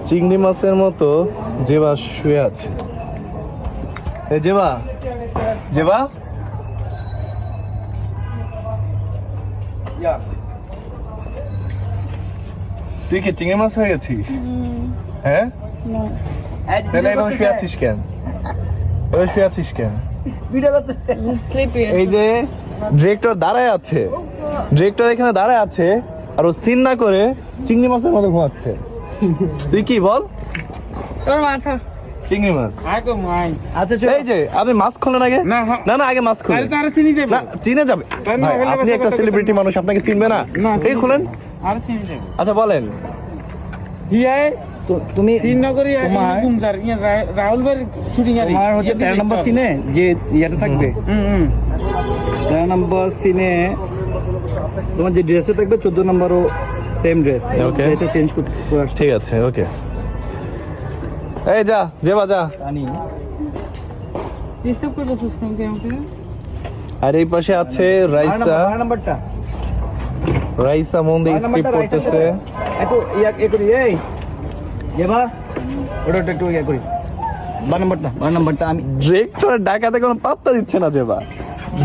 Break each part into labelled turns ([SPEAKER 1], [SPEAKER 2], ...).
[SPEAKER 1] চিংড়ি মাছের মতো জেবা শুয়ে আছে। এ জেবা, জেবা, তুই কি চিংড়ি মাছ হয়ে গেছিস? হ্যাঁ, তাহলে এভাবে শুয়ে আছিস কেন? এভাবে শুয়ে আছিস কেন? এই যে ডিরেক্টর দাঁড়ায় আছে, ডিরেক্টর এখানে দাঁড়ায় আছে আর ও সিন না করে চিংড়ি মাছের মতো ঘুমাচ্ছে। তুই কি বল?
[SPEAKER 2] তোর মাথা
[SPEAKER 1] চিংড়ি মাছ।
[SPEAKER 3] আচ্ছা
[SPEAKER 1] এই যে আপনি মাছ খোলেন আগে। না না, আগে মাছ খোলেন। না, চিনে যাবে ভাই, আপনি একটা সেলিব্রিটি মানুষ, আপনাকে চিনবে না? এই খুলেন। আচ্ছা বলেন।
[SPEAKER 3] তুমি
[SPEAKER 4] শ্রীনগরে রাহুল ভাই শুটিং আর
[SPEAKER 3] তোমার হচ্ছে 13 নম্বর সিনে যে ইয়েটা থাকবে, 13 নম্বর সিনে তোমার যে ড্রেসে থাকবে 14 নম্বরও সেম ড্রেস,
[SPEAKER 1] Okay.
[SPEAKER 3] এটা চেঞ্জ করতে আসছে।
[SPEAKER 1] ঠিক আছে, ওকে। এই যা, জেবা যা।
[SPEAKER 2] ডিস্টার্ব করতেছিস কেন তুই আমাকে?
[SPEAKER 1] আর এই পাশে আছে রাইসা।
[SPEAKER 3] নাম্বারটা
[SPEAKER 1] রাইসা মন দিয়ে স্কিপ করতেছে।
[SPEAKER 3] একটু ইয়ে করি, এই যেবা ওটা একটু ইয়ে করি। 12 নাম্বারটা আমি
[SPEAKER 1] ডিরেক্টর ডাকাতে কোনো পাত্তা দিচ্ছে না জেবা,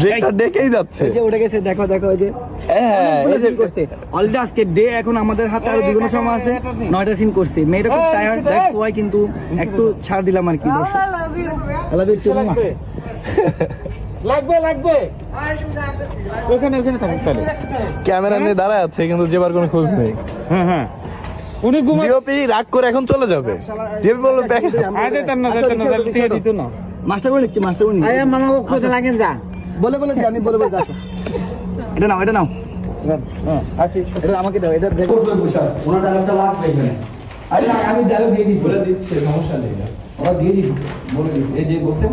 [SPEAKER 1] ডিরেক্টর ডেকেই যাচ্ছে।
[SPEAKER 3] এই যে উঠে গেছে, দেখো দেখো এই যে
[SPEAKER 1] হ্যাঁ, এই যে
[SPEAKER 3] করছে অলরেডি। আজকে ডে এখন আমাদের হাতে আরো 2 ঘন্টা সময় আছে, 9টা সিন করছে। মেয়েটা খুব টায়ার্ড, দ্যাটস ওয়াই কিন্তু একটু ছাড় দিলাম আর কি। দর্শক
[SPEAKER 2] I love you.
[SPEAKER 3] I love you too.
[SPEAKER 4] লাগবে ওখানে থাকুক তাহলে।
[SPEAKER 1] ক্যামেরা নিয়ে দাঁড়ায় আছে কিন্তু জেবার কোনো খোঁজ নেই।
[SPEAKER 4] হ্যাঁ উনি
[SPEAKER 1] ডিওপি রাগ করে এখন চলে যাবে। ডিওপি বলল দেখ,
[SPEAKER 4] যেতাম না দিত না।
[SPEAKER 3] মাস্টার বলে নিচ্ছি, মাস্টার বলে নিচ্ছি।
[SPEAKER 4] মামা খোঁজে লাগেন যা
[SPEAKER 3] বলে বলে আমি বলে বলে আসো। এটা নাও, এটা নাও, এটা আমাকে দাও। এটা দেখো ওনার ডায়লগটা লাগবে এখানে। আরে না, আমি ডায়লগ দিয়ে দিই, বলে দিচ্ছি, সমস্যা নেই। ওরা দিয়ে দিই, বলে দিই। এই যে বলছেন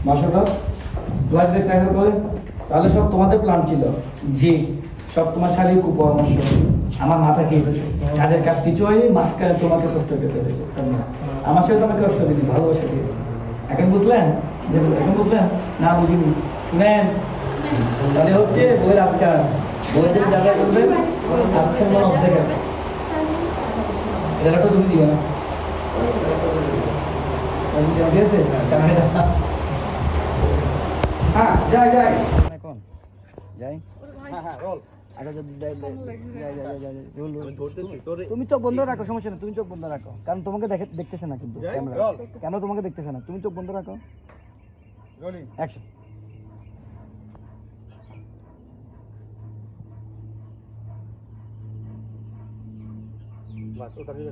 [SPEAKER 3] মাস্টারটা লাগবে টাকা করে, তাহলে সব তোমাদের প্ল্যান ছিল। জি, সব তোমার শারীরিক কুপরামর্শ আমার মাথা খেয়েছে। কাজের কাজ কিছু হয়নি, মাঝখানে তোমাকে কষ্ট পেতে হয়েছে। আমার সাথে তোমাকে কষ্ট দিদি, ভালোবাসা দিয়েছি। এখন বুঝলেন? এখন বুঝলেন না? বুঝিনি। শুনেন, তাহলে হচ্ছে বইয়ের আবকার, বইয়ের যে জায়গা করবেন আবকার মনে অর্ধেক আছে। এটা তো তুমি দিবে না, ঠিক আছে? হ্যাঁ, যাই এখন যাই। হ্যাঁ রোল। আচ্ছা যদি যাই, তুমি চোখ বন্ধ রাখো, সমস্যা নেই। তুমি চোখ বন্ধ রাখো, কারণ তোমাকে দেখতেছে না কিন্তু ক্যামেরা। কেন তোমাকে দেখতেছে না? তুমি চোখ বন্ধ রাখো। Rolling action. বাস ওটা দিয়ে